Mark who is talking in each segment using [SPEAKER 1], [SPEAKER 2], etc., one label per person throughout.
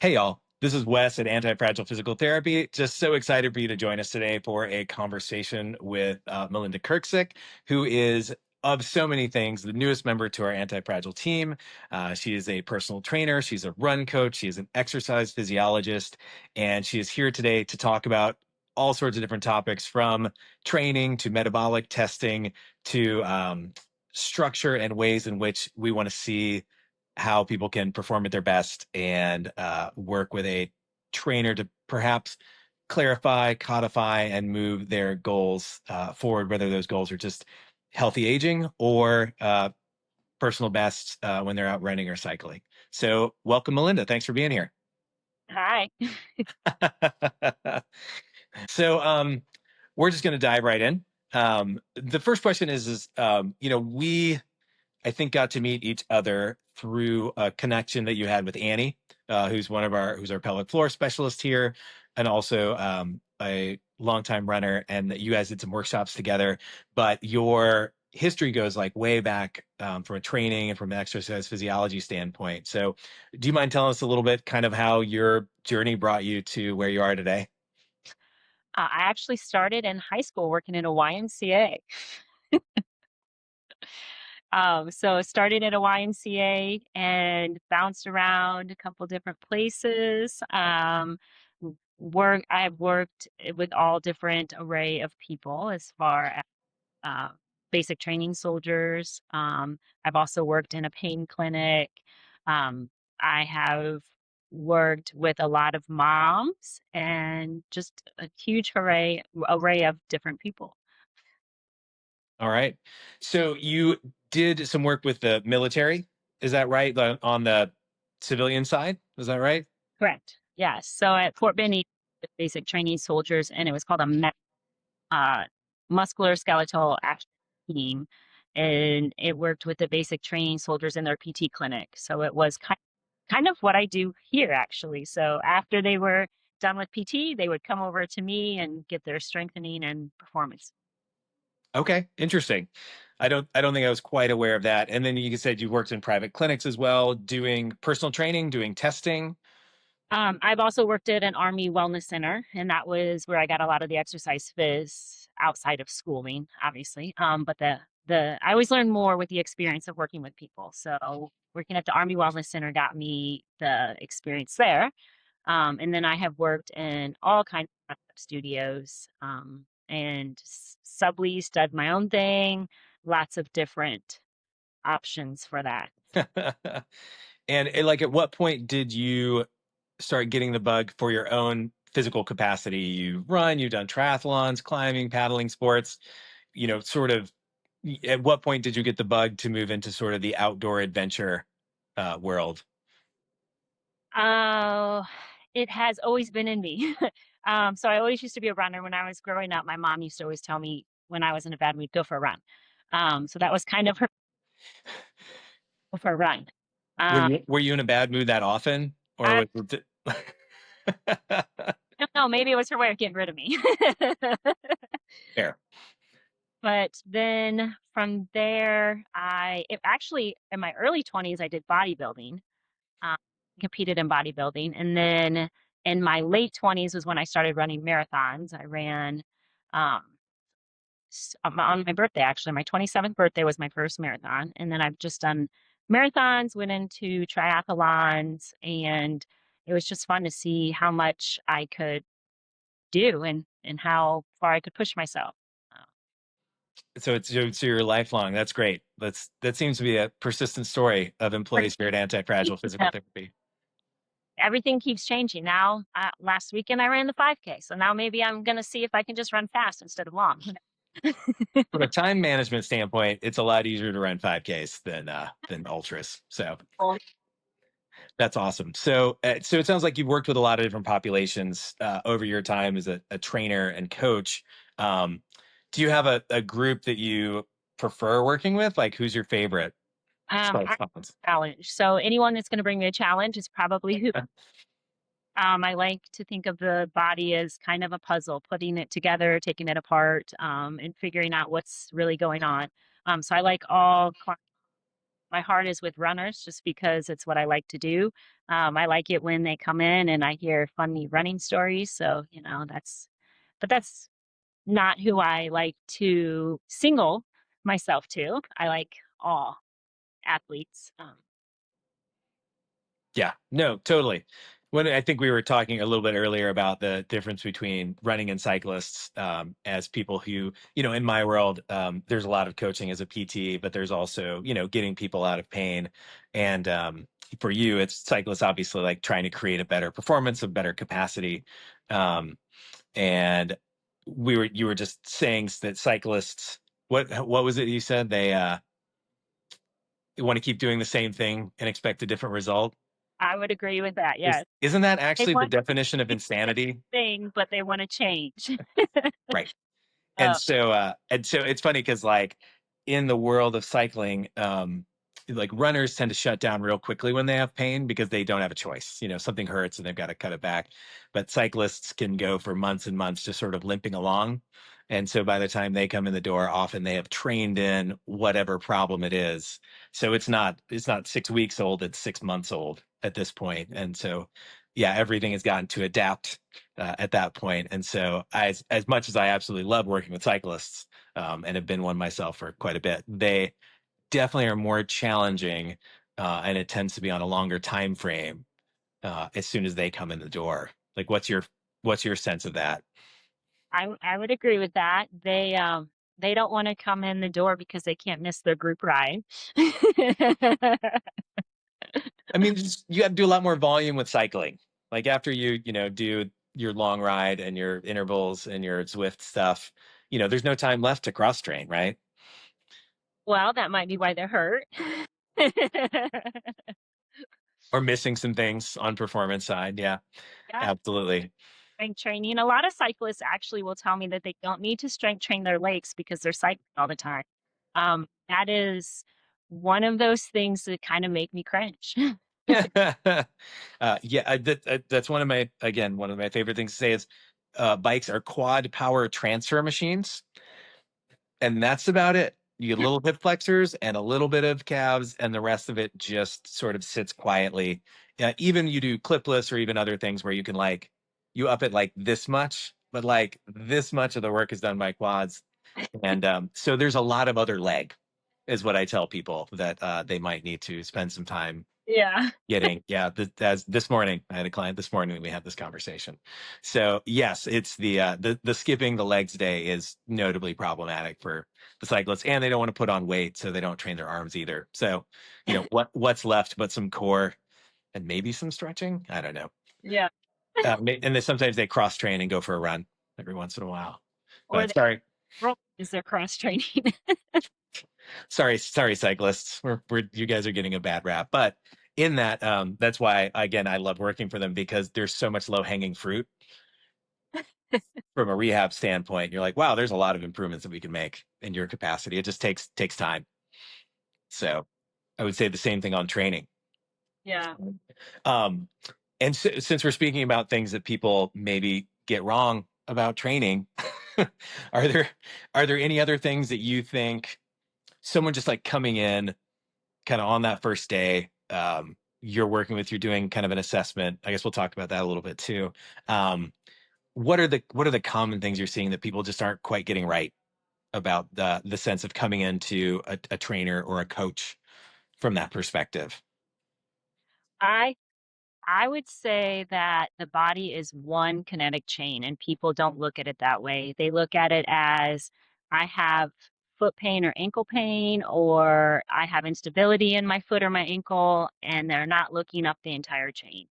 [SPEAKER 1] Hey, y'all. This is Wes at Anti-Fragile Physical Therapy. Just so excited for you to join us today for a conversation with Malynda Kerksick, who is, of so many things, the newest member to our Anti-Fragile team. She is a personal trainer. She's a run coach. She is an exercise physiologist. And she is here today to talk about all sorts of different topics from training to metabolic testing to structure and ways in which we want to see how people can perform at their best and work with a trainer to perhaps clarify, codify, and move their goals forward, whether those goals are just healthy aging or personal bests when they're out running or cycling. So, welcome, Malynda. Thanks for being here.
[SPEAKER 2] Hi.
[SPEAKER 1] So, we're just going to dive right in. The first question is, we I think got to meet each other through a connection that you had with Annie, who's our pelvic floor specialist here, and also a longtime runner, and that you guys did some workshops together. But your history goes like way back from a training and from an exercise physiology standpoint. So, do you mind telling us a little bit, kind of how your journey brought you to where you are today?
[SPEAKER 2] I actually started in high school working in a YMCA. So I started at a YMCA and bounced around a couple different places. I've worked with all different array of people as far as uh, basic training soldiers. I've also worked in a pain clinic. Um, I have worked with a lot of moms and just a huge array of different people.
[SPEAKER 1] All right. So you did some work with the military, is that right? On the civilian side, is that right?
[SPEAKER 2] Correct. Yes. So at Fort Benning, with basic training soldiers, and it was called a uh, muscular skeletal action team, and it worked with the basic training soldiers in their PT clinic. So it was kind of what I do here, actually. So after they were done with PT, they would come over to me and get their strengthening and performance.
[SPEAKER 1] Okay, interesting. I don't think I was quite aware of that. And then you said you worked in private clinics as well, doing personal training, doing testing.
[SPEAKER 2] I've also worked at an Army Wellness Center, and that was where I got a lot of the exercise phys outside of schooling, obviously. But the I always learn more with the experience of working with people. So working at the Army Wellness Center got me the experience there. And then I have worked in all kinds of studios and subleased, done my own thing, lots of different options for that.
[SPEAKER 1] And like, at what point did you start getting the bug for your own physical capacity? You run, you've done triathlons, climbing, paddling sports, sort of, at what point did you get the bug to move into sort of the outdoor adventure world?
[SPEAKER 2] Oh, it has always been in me. So I always used to be a runner when I was growing up. My mom used to always tell me when I was in a bad mood, go for a run. So that was kind of her go for a run.
[SPEAKER 1] Were
[SPEAKER 2] Uh,
[SPEAKER 1] you in a bad mood that often, or
[SPEAKER 2] I
[SPEAKER 1] was it?
[SPEAKER 2] don't know, maybe it was her way of getting rid of me.
[SPEAKER 1] Fair.
[SPEAKER 2] But then from there, actually in my early 20s, I did bodybuilding, um, competed in bodybuilding. And then in my late 20s was when I started running marathons. I ran um, on my birthday, actually. My 27th birthday was my first marathon. And then I've just done marathons, went into triathlons, and it was just fun to see how much I could do and how far I could push myself. Uh,
[SPEAKER 1] So you're lifelong. That's great. That seems to be a persistent story of employees here at Anti-Fragile Physical Therapy.
[SPEAKER 2] Everything keeps changing. Now, last weekend I ran the 5K. So now maybe I'm going to see if I can just run fast instead of long.
[SPEAKER 1] From a time management standpoint, it's a lot easier to run 5Ks than ultras. So that's awesome. So it sounds like you've worked with a lot of different populations over your time as a trainer and coach. Um, do you have a group that you prefer working with? Like, who's your favorite?
[SPEAKER 2] I'm
[SPEAKER 1] Sponsors?
[SPEAKER 2] challenged. So anyone that's going to bring me a challenge is probably who. I like to think of the body as kind of a puzzle, putting it together, taking it apart, and figuring out what's really going on. So I like all clients. my heart is with runners just because it's what I like to do. I like it when they come in and I hear funny running stories. So, but that's not who I like to single myself to. I like all athletes.
[SPEAKER 1] Yeah, no, totally. When I think we were talking a little bit earlier about the difference between running and cyclists, as people who, in my world, there's a lot of coaching as a PT, but there's also, getting people out of pain. And for you, it's cyclists, obviously, like trying to create a better performance, a better capacity. Um, and you were just saying that cyclists, what was it you said? They want to keep doing the same thing and expect a different result.
[SPEAKER 2] I would agree with that. Yes.
[SPEAKER 1] Isn't that
[SPEAKER 2] They
[SPEAKER 1] actually the
[SPEAKER 2] want
[SPEAKER 1] definition of
[SPEAKER 2] to do the
[SPEAKER 1] insanity?
[SPEAKER 2] same thing, but they want to change.
[SPEAKER 1] Right. And
[SPEAKER 2] uh,
[SPEAKER 1] so it's funny because like in the world of cycling, like runners tend to shut down real quickly when they have pain because they don't have a choice. Something hurts and they've got to cut it back. But cyclists can go for months and months just sort of limping along. And so by the time they come in the door, often they have trained in whatever problem it is. So it's not 6 weeks old, it's 6 months old at this point. And so yeah, everything has gotten to adapt at that point. And so, as much as I absolutely love working with cyclists, and have been one myself for quite a bit, they definitely are more challenging, and it tends to be on a longer time frame as soon as they come in the door. Like, what's your sense of that?
[SPEAKER 2] I would agree with that. They don't want to come in the door because they can't miss their group ride.
[SPEAKER 1] I mean, you got to do a lot more volume with cycling. Like after you do your long ride and your intervals and your Zwift stuff, there's no time left to cross train, right?
[SPEAKER 2] Well, that might be why they're hurt.
[SPEAKER 1] Or missing some things on performance side. Yeah,
[SPEAKER 2] Yeah,
[SPEAKER 1] absolutely.
[SPEAKER 2] strength training. A lot of cyclists actually will tell me that they don't need to strength train their legs because they're cycling all the time. That is one of those things that kind of make me cringe.
[SPEAKER 1] Yeah, that's one of my favorite things to say is bikes are quad power transfer machines, and that's about it. You get little hip flexors and a little bit of calves, and the rest of it just sort of sits quietly. Even you do clipless or even other things where you can like you up it like this much, but like this much of the work is done by quads, and so there's a lot of other leg, is what I tell people that they might need to spend some time
[SPEAKER 2] Yeah.
[SPEAKER 1] getting. Yeah, as this morning I had a client this morning, we had this conversation. So yes, it's the skipping the legs day is notably problematic for the cyclists, and they don't want to put on weight, so they don't train their arms either. So what's left but some core and maybe some stretching. I don't know.
[SPEAKER 2] Yeah.
[SPEAKER 1] And then sometimes they cross train and go for a run every once in a while.
[SPEAKER 2] Or
[SPEAKER 1] But
[SPEAKER 2] they
[SPEAKER 1] sorry,
[SPEAKER 2] roll is their cross training.
[SPEAKER 1] sorry, cyclists. You guys are getting a bad rap, but in that, that's why again I love working for them, because there's so much low hanging fruit from a rehab standpoint. You're like, wow, there's a lot of improvements that we can make in your capacity. It just takes time. So I would say the same thing on training.
[SPEAKER 2] Yeah.
[SPEAKER 1] Um, and since we're speaking about things that people maybe get wrong about training, are there are there any other things that you think someone just like coming in kind of on that first day, you're working with, you're doing kind of an assessment. I guess we'll talk about that a little bit too. Um, what are the common things you're seeing that people just aren't quite getting right about the sense of coming into a trainer or a coach from that perspective?
[SPEAKER 2] I I would say that the body is one kinetic chain and people don't look at it that way. They look at it as I have foot pain or ankle pain, or I have instability in my foot or my ankle, and they're not looking up the entire chain.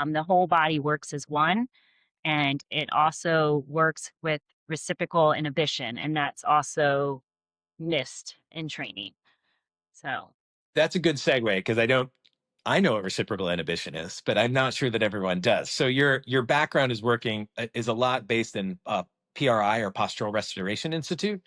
[SPEAKER 2] The whole body works as one, and it also works with reciprocal inhibition, and that's also missed in training. So,
[SPEAKER 1] That's a good segue, because I know what reciprocal inhibition is, but I'm not sure that everyone does. So your background is a lot based in PRI, or Postural Restoration Institute,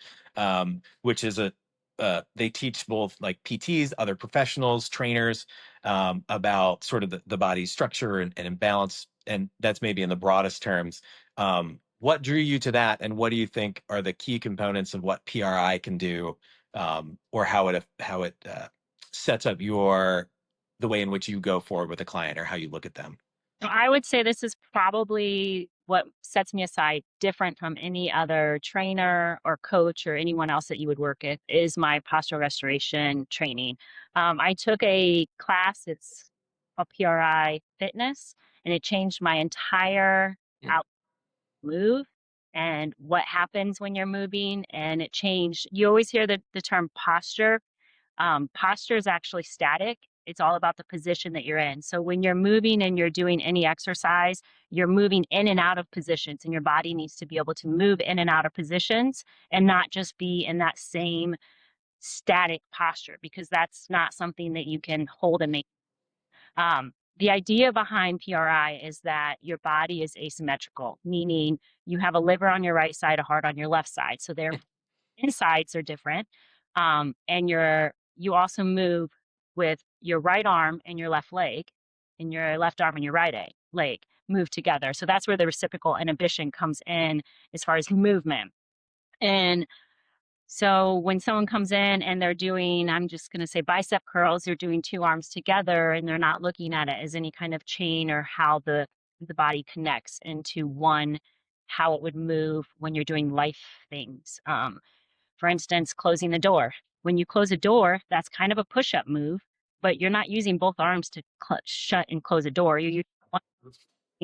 [SPEAKER 1] which is they teach both like PTs, other professionals, trainers, about sort of the body's structure and imbalance, and that's maybe in the broadest terms. What drew you to that, and what do you think are the key components of what PRI can do, or how it sets up the way in which you go forward with a client or how you look at them?
[SPEAKER 2] So I would say this is probably what sets me aside different from any other trainer or coach or anyone else that you would work with is my postural restoration training. I took a class, it's a PRI fitness, and it changed my entire out move and what happens when you're moving. And it changed, you always hear the term posture. Posture is actually static. It's all about the position that you're in. So when you're moving and you're doing any exercise, you're moving in and out of positions, and your body needs to be able to move in and out of positions and not just be in that same static posture, because that's not something that you can hold and make. The idea behind PRI is that your body is asymmetrical, meaning you have a liver on your right side, a heart on your left side. So their insides are different. And you also move with your right arm and your left leg, and your left arm and your leg move together. So that's where the reciprocal inhibition comes in as far as movement. And so when someone comes in and they're doing, I'm just going to say bicep curls, they're doing two arms together and they're not looking at it as any kind of chain or how the body connects into one, how it would move when you're doing life things. For instance, closing the door. When you close a door, that's kind of a push-up move, but you're not using both arms to shut and close a door. You're using one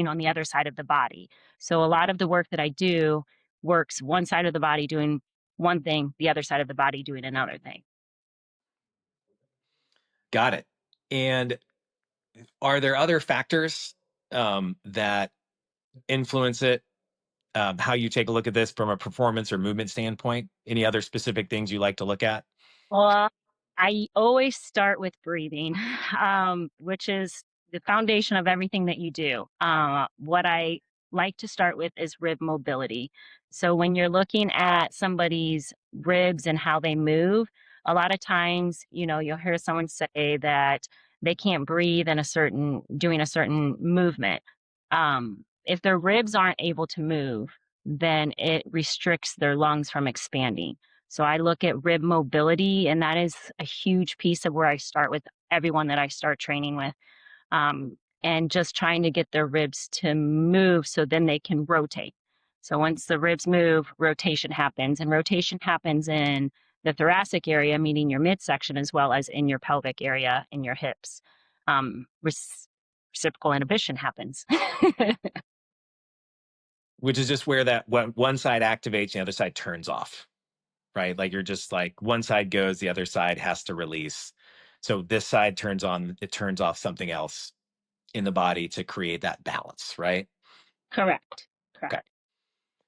[SPEAKER 2] on the other side of the body. So a lot of the work that I do works one side of the body doing one thing, the other side of the body doing another thing.
[SPEAKER 1] Got it. And are there other factors that influence it? How you take a look at this from a performance or movement standpoint? Any other specific things you like to look at?
[SPEAKER 2] Well, I always start with breathing, which is the foundation of everything that you do. What I like to start with is rib mobility. So when you're looking at somebody's ribs and how they move, a lot of times, you'll hear someone say that they can't breathe in doing a certain movement. If their ribs aren't able to move, then it restricts their lungs from expanding. So I look at rib mobility, and that is a huge piece of where I start with everyone that I start training with, and just trying to get their ribs to move so then they can rotate. So once the ribs move, rotation happens, and rotation happens in the thoracic area, meaning your midsection, as well as in your pelvic area, in your hips. Reciprocal inhibition happens.
[SPEAKER 1] Which is just where that one side activates, the other side turns off, right? Like you're just like one side goes, the other side has to release. So this side turns on, it turns off something else in the body to create that balance, right?
[SPEAKER 2] Correct.
[SPEAKER 1] Okay.
[SPEAKER 2] Correct.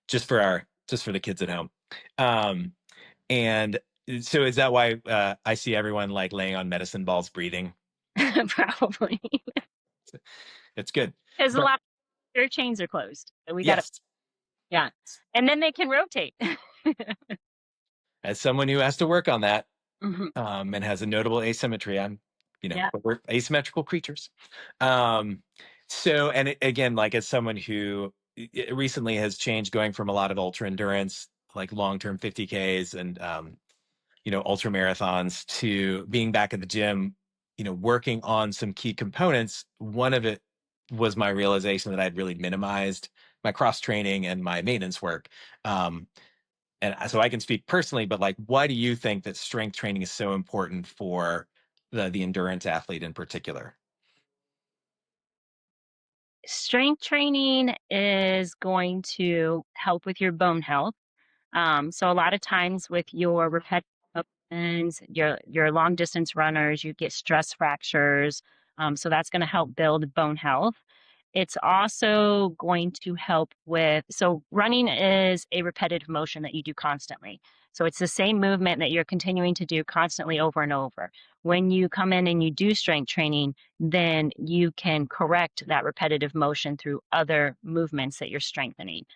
[SPEAKER 1] Just for the kids at home. Um, and so is that why I see everyone like laying on medicine balls breathing?
[SPEAKER 2] Probably.
[SPEAKER 1] It's good.
[SPEAKER 2] Because a
[SPEAKER 1] But
[SPEAKER 2] lot of their chains are closed. So we got to,
[SPEAKER 1] yes,
[SPEAKER 2] yeah. And then they can rotate.
[SPEAKER 1] as someone who has to work on that,
[SPEAKER 2] Mhm.
[SPEAKER 1] and has a notable asymmetry.
[SPEAKER 2] Yeah.
[SPEAKER 1] We're asymmetrical creatures. And again, like as someone who recently has changed going from a lot of ultra endurance, like long-term 50Ks and, ultra marathons to being back at the gym, working on some key components. One of it was my realization that I'd really minimized my cross training and my maintenance work. Um, and so I can speak personally, but like, why do you think that strength training is so important for the endurance athlete in particular?
[SPEAKER 2] Strength training is going to help with your bone health. So a lot of times with your repetitive movements, your long distance runners, you get stress fractures. So that's going to help build bone health. It's also going to help with, so running is a repetitive motion that you do constantly. So it's the same movement that you're continuing to do constantly over and over. When you come in and you do strength training, then you can correct that repetitive motion through other movements that you're strengthening.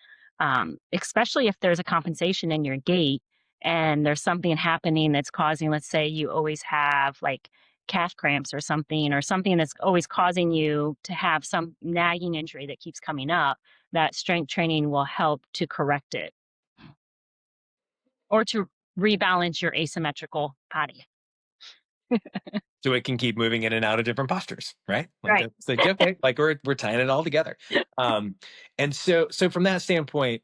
[SPEAKER 2] Especially if there's a compensation in your gait and there's something happening that's causing, let's say you always have like calf cramps or something that's always causing you to have some nagging injury that keeps coming up, that strength training will help to correct it or to rebalance your asymmetrical body.
[SPEAKER 1] So it can keep moving in and out of different postures, right? Like
[SPEAKER 2] Right.
[SPEAKER 1] that's like okay, like we're tying it all together. Um, and so from that standpoint,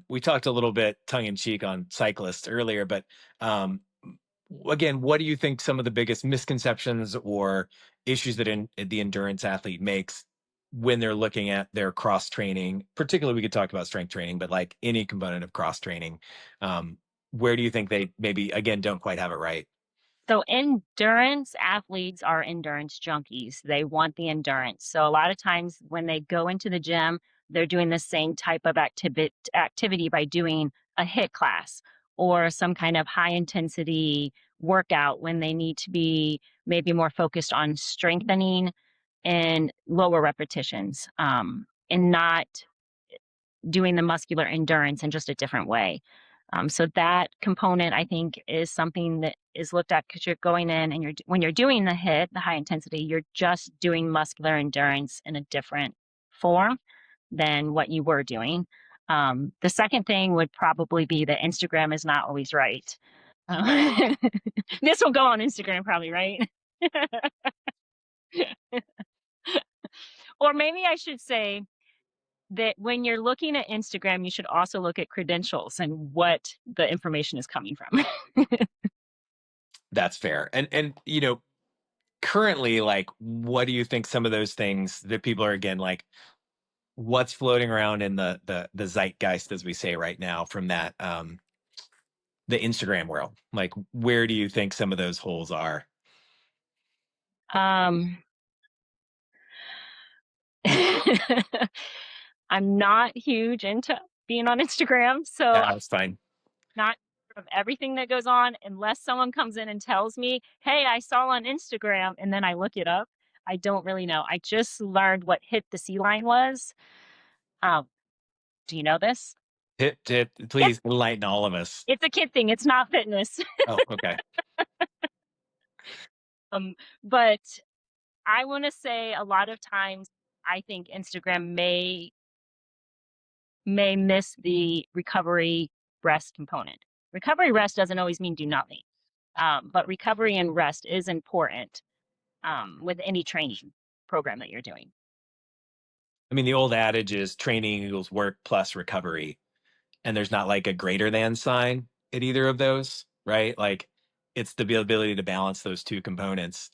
[SPEAKER 1] we talked a little bit tongue in cheek on cyclists earlier, but um, again, what do you think some of the biggest misconceptions or issues that the endurance athlete makes when they're looking at their cross training? Particularly, we could talk about strength training, but like any component of cross training, um, where do you think they maybe again don't quite have it right?
[SPEAKER 2] So endurance athletes are endurance junkies. They want the endurance. So a lot of times when they go into the gym, they're doing the same type of activity by doing a HIIT class or some kind of high intensity workout when they need to be maybe more focused on strengthening and lower repetitions, and not doing the muscular endurance in just a different way. So that component, I think, is something that is looked at because you're going in and when you're doing the HIIT, the high intensity, you're just doing muscular endurance in a different form than what you were doing. The second thing would probably be that Instagram is not always right. Uh, this will go on Instagram probably, right? Or maybe I should say that when you're looking at Instagram, you should also look at credentials and what the information is coming from.
[SPEAKER 1] That's fair. And currently, like, what do you think some of those things that people are again like what's floating around in the zeitgeist as we say right now from that the Instagram world? Like, where do you think some of those holes are?
[SPEAKER 2] Um, I'm not huge into being on Instagram, so
[SPEAKER 1] Yeah,
[SPEAKER 2] I'm
[SPEAKER 1] that's fine.
[SPEAKER 2] not sure of everything that goes on unless someone comes in and tells me, "Hey, I saw on Instagram," and then I look it up. I don't really know. I just learned what hit the C line was. Um, do you know this?
[SPEAKER 1] Tip,
[SPEAKER 2] It's
[SPEAKER 1] please enlighten all of us.
[SPEAKER 2] it's a kid thing. It's not fitness.
[SPEAKER 1] Oh, okay.
[SPEAKER 2] Um, but I want to say a lot of times I think Instagram may miss the recovery rest component. Recovery rest doesn't always mean do nothing, but recovery and rest is important with any training program that you're doing.
[SPEAKER 1] I mean, the old adage is training equals work plus recovery, and there's not like a greater than sign at either of those, right? Like it's the ability to balance those two components.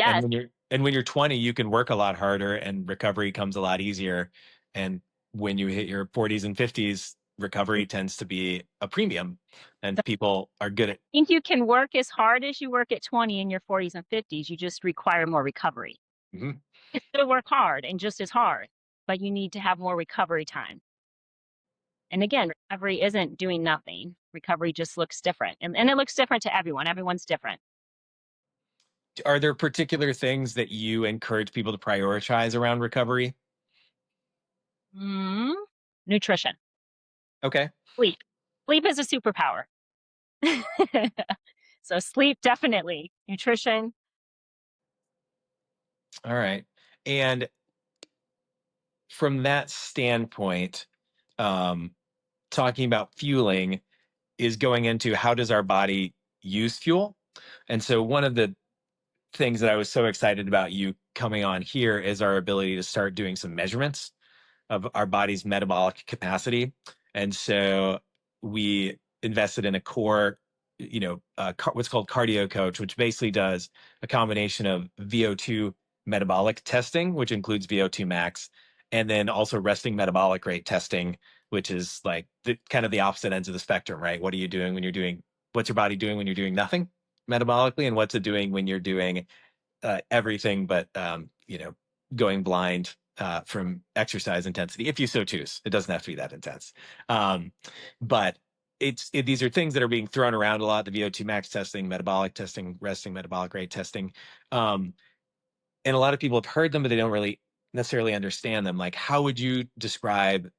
[SPEAKER 1] And
[SPEAKER 2] Yes,
[SPEAKER 1] when you're 20, you can work a lot harder and recovery comes a lot easier. And when you hit your 40s and 50s, recovery tends to be a premium
[SPEAKER 2] so
[SPEAKER 1] and people are good at
[SPEAKER 2] I think you can work as hard as you work at 20 in your 40s and 50s. You just require more recovery.
[SPEAKER 1] mhm.
[SPEAKER 2] You still work hard and just as hard, but you need to have more recovery time. And again, recovery isn't doing nothing. Recovery just looks different. And it looks different to everyone. Everyone's different.
[SPEAKER 1] Are there particular things that you encourage people to prioritize around recovery?
[SPEAKER 2] Mm, nutrition,
[SPEAKER 1] Okay.
[SPEAKER 2] sleep. Sleep is a superpower. So sleep, definitely. Nutrition.
[SPEAKER 1] All right. And from that standpoint, um, talking about fueling is going into how does our body use fuel? And so one of the things that I was so excited about you coming on here is our ability to start doing some measurements of our body's metabolic capacity. And so we invested in a core, what's called cardio coach, which basically does a combination of VO2 metabolic testing, which includes VO2 max, and then also resting metabolic rate testing, which is like the kind of the opposite ends of the spectrum, right? What are you doing when you're doing, what's your body doing when you're doing nothing metabolically? And what's it doing when you're doing everything but going blind from exercise intensity if you so choose. It doesn't have to be that intense, but these are things that are being thrown around a lot: the VO2 max testing, metabolic testing, resting metabolic rate testing, um, and a lot of people have heard them but they don't really necessarily understand them. Like, how would you describe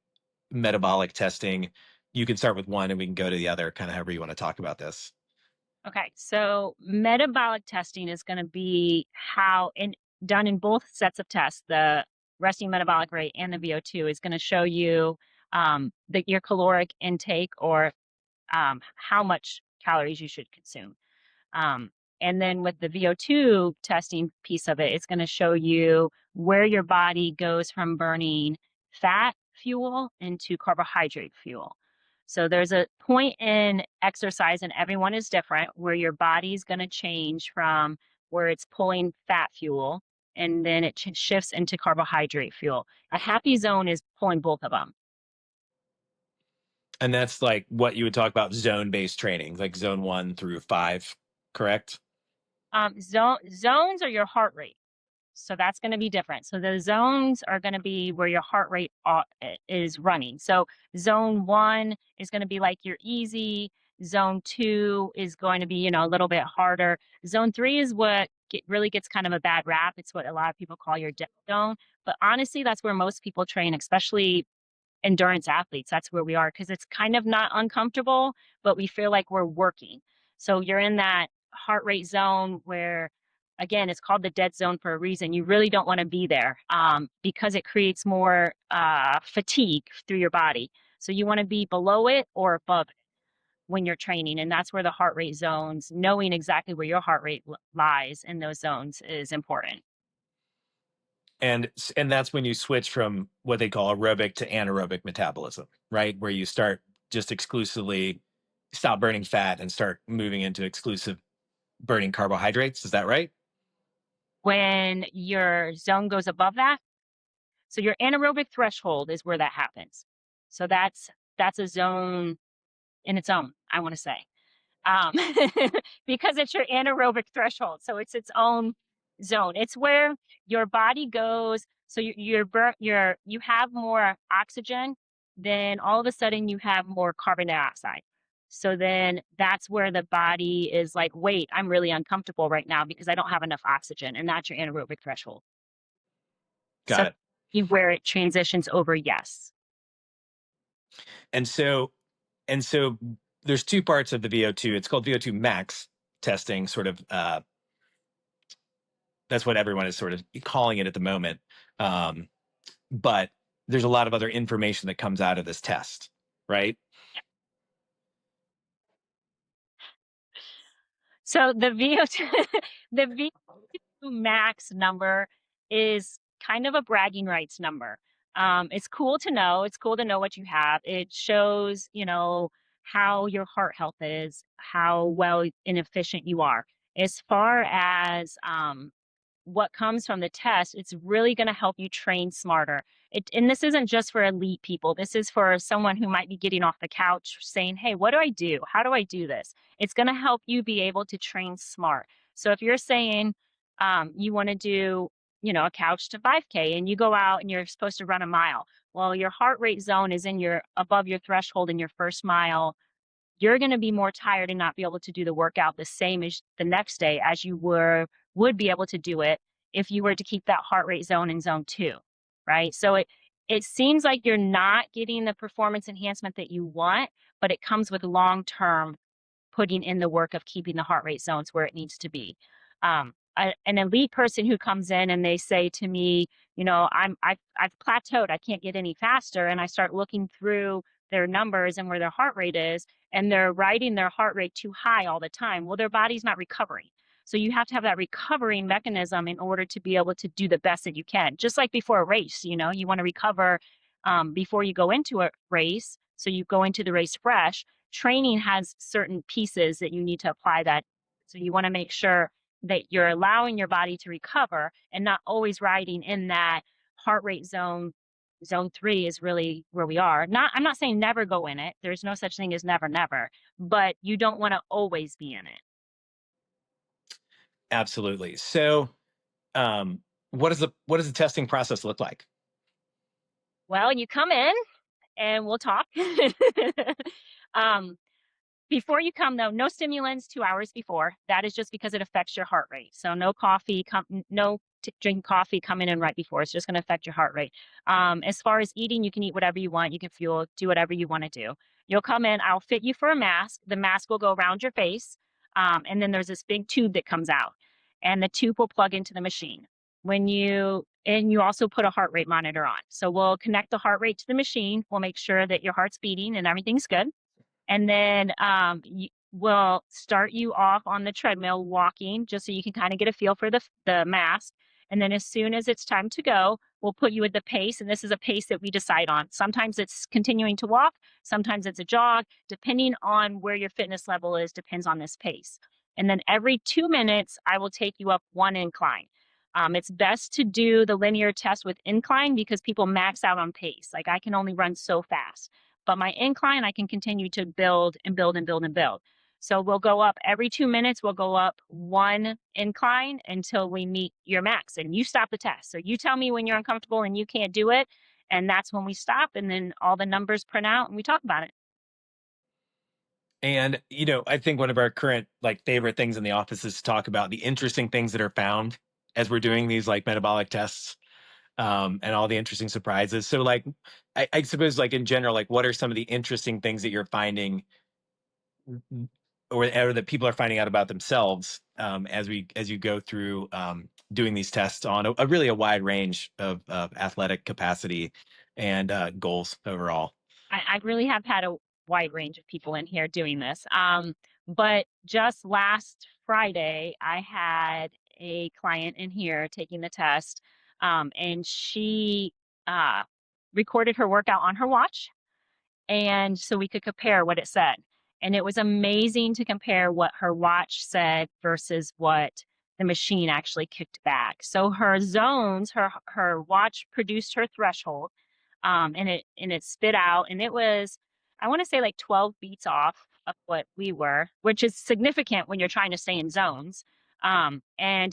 [SPEAKER 1] metabolic testing? You can start with one and we can go to the other, kind of however you want to talk about this.
[SPEAKER 2] Okay. So metabolic testing is going to be done in both sets of tests. The resting metabolic rate and the VO2 is going to show you your caloric intake or how much calories you should consume. And then with the VO2 testing piece of it, it's going to show you where your body goes from burning fat fuel into carbohydrate fuel. So there's a point in exercise, and everyone is different, where your body's going to change from where it's pulling fat fuel and then it shifts into carbohydrate fuel. A happy zone is pulling both of them.
[SPEAKER 1] And that's like what you would talk about zone-based training, like zone 1 through 5, correct?
[SPEAKER 2] Zones are your heart rate. So that's going to be different. So the zones are going to be where your heart rate is running. So zone 1 is going to be like your easy. Zone 2 is going to be, a little bit harder. Zone 3 is what really gets kind of a bad rap. It's what a lot of people call your dead zone. But honestly, that's where most people train, especially endurance athletes. That's where we are because it's kind of not uncomfortable, but we feel like we're working. So you're in that heart rate zone where, again, it's called the dead zone for a reason. You really don't want to be there because it creates more fatigue through your body. So you want to be below it or above it when you're training. And that's where the heart rate zones, knowing exactly where your heart rate lies in those zones is important.
[SPEAKER 1] And that's when you switch from what they call aerobic to anaerobic metabolism, right? Where you start just exclusively stop burning fat and start moving into exclusive burning carbohydrates. Is that right?
[SPEAKER 2] When your zone goes above that, so your anaerobic threshold is where that happens. So that's a zone in its own, I want to say, um, because it's your anaerobic threshold. So it's its own zone. It's where your body goes. So you have more oxygen, then all of a sudden you have more carbon dioxide. So then that's where the body is like, wait, I'm really uncomfortable right now because I don't have enough oxygen, and that's your anaerobic threshold. So
[SPEAKER 1] Got it.
[SPEAKER 2] where it transitions over, yes.
[SPEAKER 1] And so and so there's two parts of the VO2. It's called VO2 max testing, sort of that's what everyone is sort of calling it at the moment. Um, but there's a lot of other information that comes out of this test, right?
[SPEAKER 2] So the VO2, the VO2 max number is kind of a bragging rights number. It's cool to know. It's cool to know what you have. It shows, how your heart health is, how well and efficient you are. As far as what comes from the test, it's really going to help you train smarter. And this isn't just for elite people. This is for someone who might be getting off the couch saying, hey, what do I do? How do I do this? It's going to help you be able to train smart. So if you're saying you want to do, a couch to 5K and you go out and you're supposed to run a mile, well, your heart rate zone is in your above your threshold in your first mile. You're going to be more tired and not be able to do the workout the same as the next day as you would be able to do it if you were to keep that heart rate zone in zone 2, right? So it seems like you're not getting the performance enhancement that you want, but it comes with long-term putting in the work of keeping the heart rate zones where it needs to be. An elite person who comes in and they say to me, I've plateaued, I can't get any faster, and I start looking through their numbers and where their heart rate is, and they're riding their heart rate too high all the time. Well, their body's not recovering. So you have to have that recovering mechanism in order to be able to do the best that you can. Just like before a race, you want to recover before you go into a race. So you go into the race fresh. Training has certain pieces that you need to apply that. So you want to make sure that you're allowing your body to recover and not always riding in that heart rate zone. Zone 3 is really where we are. I'm not saying never go in it. There's no such thing as never, never, but you don't want to always be in it.
[SPEAKER 1] Absolutely. So, what does the testing process look like?
[SPEAKER 2] Well, you come in and we'll talk. um, Before you come, though, no stimulants 2 hours before. That is just because it affects your heart rate. So no coffee, no drink coffee coming in right before. It's just going to affect your heart rate. As far as eating, you can eat whatever you want. You can fuel, do whatever you want to do. You'll come in. I'll fit you for a mask. The mask will go around your face, and then there's this big tube that comes out, and the tube will plug into the machine. And you also put a heart rate monitor on. So we'll connect the heart rate to the machine. We'll make sure that your heart's beating and everything's good. And then we'll start you off on the treadmill walking just so you can kind of get a feel for the mask. And then as soon as it's time to go, we'll put you at the pace. And this is a pace that we decide on. Sometimes it's continuing to walk, sometimes it's a jog, depending on where your fitness level is, depends on this pace. And then every 2 minutes, I will take you up one incline. It's best to do the linear test with incline because people max out on pace. Like I can only run so fast, but my incline, I can continue to build and build and build and build. So we'll go up every 2 minutes, we'll go up one incline until we meet your max and you stop the test. So you tell me when you're uncomfortable and you can't do it. And that's when we stop. And then all the numbers print out and we talk about it.
[SPEAKER 1] And, I think one of our current like favorite things in the office is to talk about the interesting things that are found as we're doing these like metabolic tests, and all the interesting surprises. So like, I suppose like in general, like what are some of the interesting things that you're finding, or that people are finding out about themselves, as you go through, doing these tests on a really a wide range of athletic capacity and goals overall.
[SPEAKER 2] I really have had a wide range of people in here doing this. But just last Friday, I had a client in here taking the test, and she uh, recorded her workout on her watch. And so we could compare what it said. And it was amazing to compare what her watch said versus what the machine actually kicked back. So her zones, her watch produced her threshold, and it spit out, and it was, I want to say, like 12 beats off of what we were, which is significant when you're trying to stay in zones. And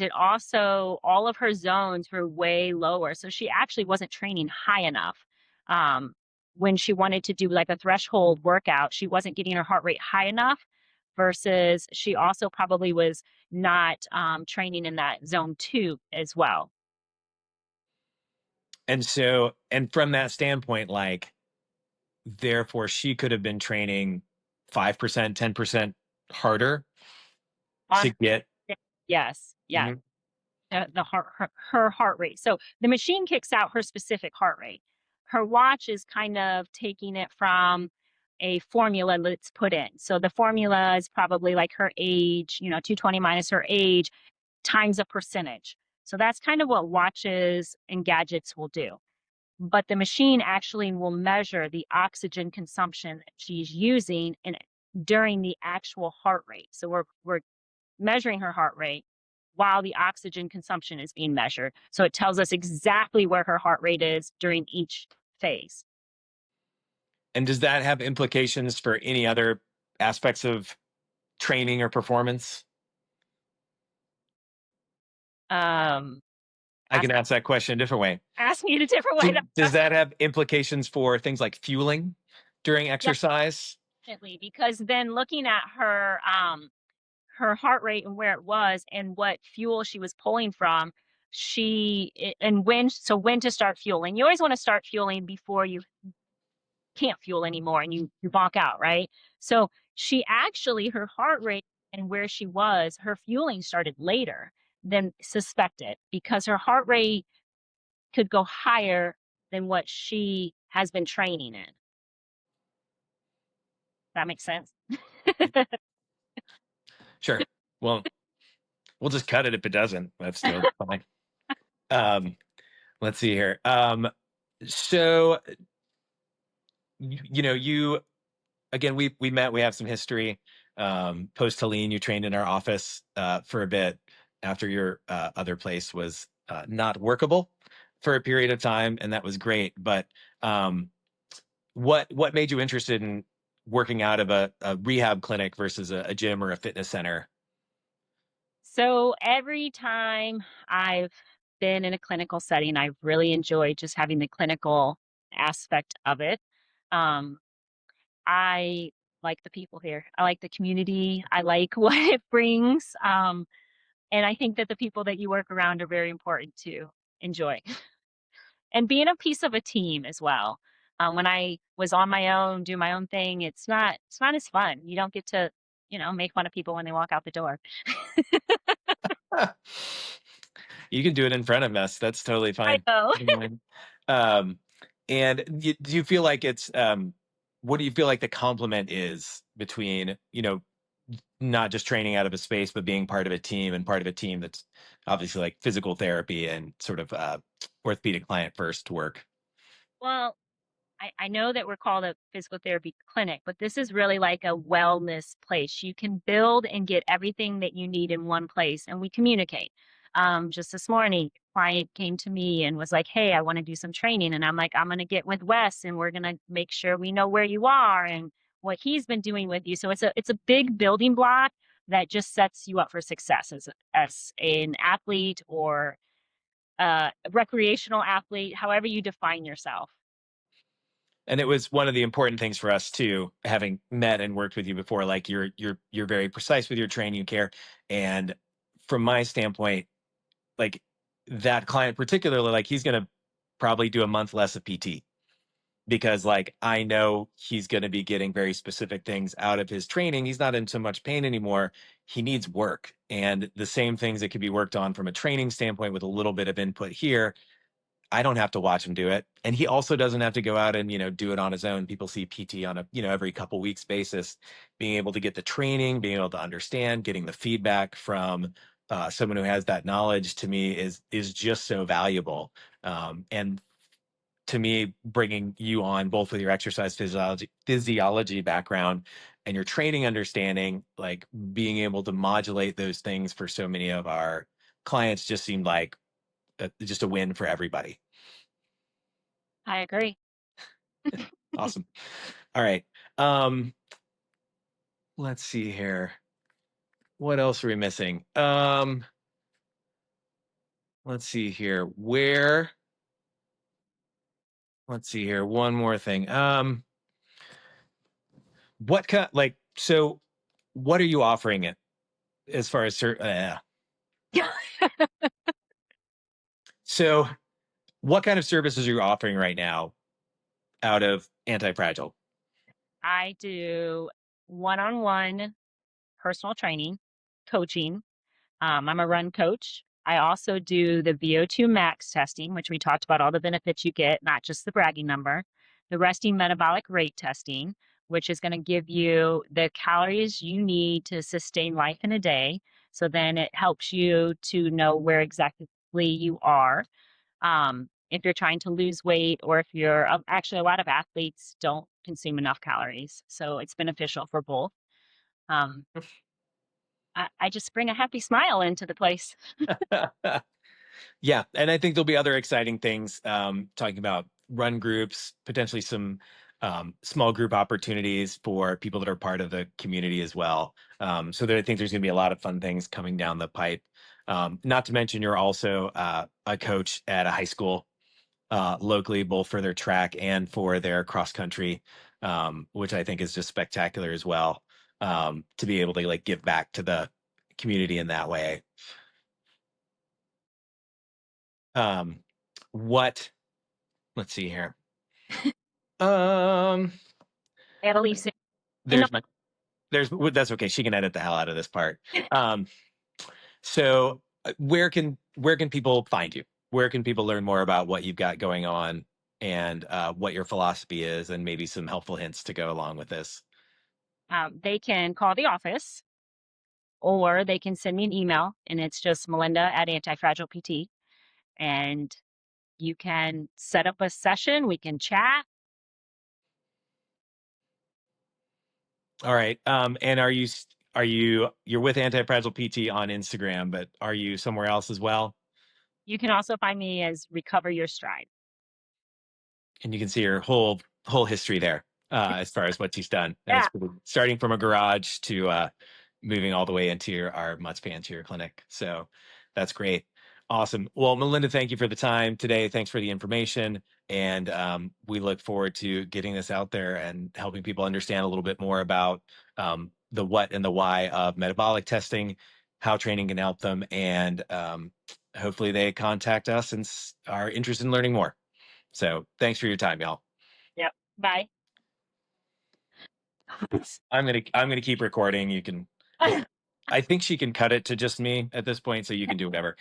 [SPEAKER 2] it also, all of her zones were way lower, so she actually wasn't training high enough. Um, when she wanted to do like a threshold workout, she wasn't getting her heart rate high enough, versus she also probably was not training in that zone 2 as well.
[SPEAKER 1] And from that standpoint, like, therefore she could have been training 5%, 10% harder
[SPEAKER 2] On
[SPEAKER 1] to get.
[SPEAKER 2] yes, yes.
[SPEAKER 1] Mhm.
[SPEAKER 2] Her heart rate. So the machine kicks out her specific heart rate. Her watch is kind of taking it from a formula that's put in. So the formula is probably like her age, 220 minus her age times a percentage. So that's kind of what watches and gadgets will do. But the machine actually will measure the oxygen consumption that she's using during the actual heart rate. So we're measuring her heart rate while the oxygen consumption is being measured. So it tells us exactly where her heart rate is during each phase.
[SPEAKER 1] And does that have implications for any other aspects of training or performance?
[SPEAKER 2] Um,
[SPEAKER 1] I
[SPEAKER 2] ask,
[SPEAKER 1] can ask that question a different way.
[SPEAKER 2] ask me in a different way.
[SPEAKER 1] Does that have implications for things like fueling during
[SPEAKER 2] Yeah,
[SPEAKER 1] exercise?
[SPEAKER 2] definitely. Because then looking at her heart rate and where it was and what fuel she was pulling from, and when to start fueling. You always want to start fueling before you can't fuel anymore and you bonk out, right? So she actually, her heart rate and where she was, her fueling started later than suspected because her heart rate could go higher than what she has been training in. That makes sense.
[SPEAKER 1] Sure. Well, we'll just cut it if it doesn't. That's still fine. Um, let's see here. So you again, we met, we have some history. Post Helene, you trained in our office for a bit after your other place was not workable for a period of time, and that was great. But what made you interested in working out of a rehab clinic versus a gym or a fitness center?
[SPEAKER 2] So every time I've been in a clinical setting, I've really enjoyed just having the clinical aspect of it. Um, I like the people here. I like the community. I like what it brings. And I think that the people that you work around are very important to enjoy. And being a piece of a team as well. When I was on my own, do my own thing, it's not as fun. You don't get to, make fun of people when they walk out the door.
[SPEAKER 1] You can do it in front of us. That's totally
[SPEAKER 2] I
[SPEAKER 1] fine.
[SPEAKER 2] know.
[SPEAKER 1] Mhm. Um, and do you feel like it's what do you feel like the complement is between, not just training out of a space, but being part of a team, and part of a team that's obviously like physical therapy and sort of orthopedic client first work.
[SPEAKER 2] Well, I know that we're called a physical therapy clinic, but this is really like a wellness place. You can build and get everything that you need in one place, and we communicate. Just this morning, a client came to me and was like, "Hey, I want to do some training," and I'm like, "I'm going to get with Wes, and we're going to make sure we know where you are and what he's been doing with you." So it's a big building block that just sets you up for success as an athlete or a recreational athlete, however you define yourself.
[SPEAKER 1] And it was one of the important things for us too, having met and worked with you before. Like you're very precise with your training care, and from my standpoint, like that client particularly, like he's going to probably do a month less of PT, because like I know he's going to be getting very specific things out of his training. He's not in so much pain anymore. He needs work, and the same things that could be worked on from a training standpoint with a little bit of input here, I don't have to watch him do it. And he also doesn't have to go out and, do it on his own. People see PT on a, every couple weeks basis. Being able to get the training, being able to understand, getting the feedback from someone who has that knowledge, to me is just so valuable. And to me, bringing you on both with your exercise physiology background and your training understanding, like being able to modulate those things for so many of our clients, just seemed like just a win for everybody.
[SPEAKER 2] I agree.
[SPEAKER 1] Awesome. All right. Um, let's see here. What else are we missing? Let's see here. Let's see here. One more thing. What kind, like, so what are you offering it as far as, so what kind of services are you offering right now out of Anti-Fragile?
[SPEAKER 2] I do one-on-one personal training, coaching. I'm a run coach. I also do the VO2 max testing, which we talked about all the benefits you get, not just the bragging number. The resting metabolic rate testing, which is going to give you the calories you need to sustain life in a day. So then it helps you to know where exactly you are. If you're trying to lose weight, or if you're actually, a lot of athletes don't consume enough calories. So it's beneficial for both. Um, I just bring a happy smile into the place.
[SPEAKER 1] Yeah, and I think there'll be other exciting things, talking about run groups, potentially some small group opportunities for people that are part of the community as well. So I think there's going to be a lot of fun things coming down the pipe. Not to mention, you're also a coach at a high school locally, both for their track and for their cross country, which I think is just spectacular as well. To be able to like give back to the community in that way. Um, what Let's see here. Um,
[SPEAKER 2] Annalise, you know,
[SPEAKER 1] there's my that's okay. She can edit the hell out of this part. Um, so where can people find you? Where can people learn more about what you've got going on, and what your philosophy is, and maybe some helpful hints to go along with this?
[SPEAKER 2] they can call the office or they can send me an email, and it's just Malynda at Anti-Fragile PT. And you can set up a session. We can chat.
[SPEAKER 1] All right. And you're with Anti-Fragile PT on Instagram, but are you somewhere else as well?
[SPEAKER 2] You can also find me as Recover Your Stride.
[SPEAKER 1] And you can see her whole history there, as far as what she's done. And
[SPEAKER 2] Yeah.
[SPEAKER 1] it's starting from a garage to moving all the way into our Mudspan to your clinic. So that's great. Awesome. Well, Malynda, thank you for the time today. Thanks for the information. And we look forward to getting this out there and helping people understand a little bit more about the what and the why of metabolic testing, how training can help them, and hopefully they contact us and are interested in learning more. So thanks for your time, y'all.
[SPEAKER 2] Yep. Bye.
[SPEAKER 1] I'm gonna keep recording. You can, if I think she can cut it to just me at this point, so you can do whatever.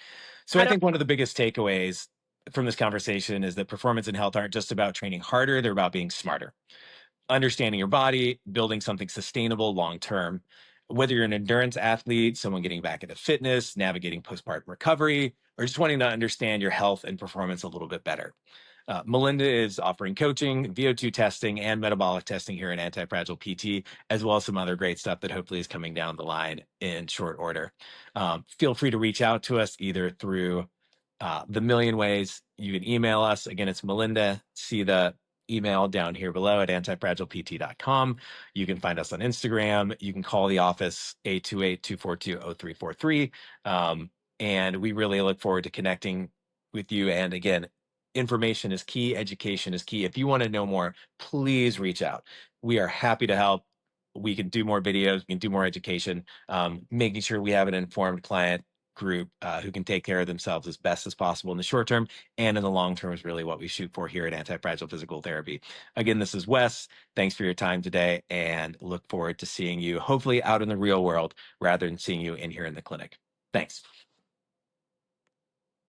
[SPEAKER 1] So
[SPEAKER 2] I
[SPEAKER 1] I
[SPEAKER 2] don't.
[SPEAKER 1] think one of the biggest takeaways from this conversation is that performance and health aren't just about training harder, they're about being smarter, understanding your body, building something sustainable long term. Whether you're an endurance athlete, someone getting back into fitness, navigating postpartum recovery, or just wanting to understand your health and performance a little bit better. Malynda is offering coaching, VO2 testing, and metabolic testing here in Anti-Fragile PT, as well as some other great stuff that hopefully is coming down the line in short order. Feel free to reach out to us either through the million ways. You can email us. Again, it's Malynda. See the email down here below at antifragilept.com. You can find us on Instagram. You can call the office 828-242-0343. And we really look forward to connecting with you. And again, information is key, education is key. If you want to know more, please reach out. We are happy to help. We can do more videos, we can do more education, making sure we have an informed client group who can take care of themselves as best as possible in the short term and in the long term is really what we shoot for here at Anti-Fragile Physical Therapy. Again, this is Wes. Thanks for your time today and look forward to seeing you hopefully out in the real world rather than seeing you in here in the clinic. Thanks.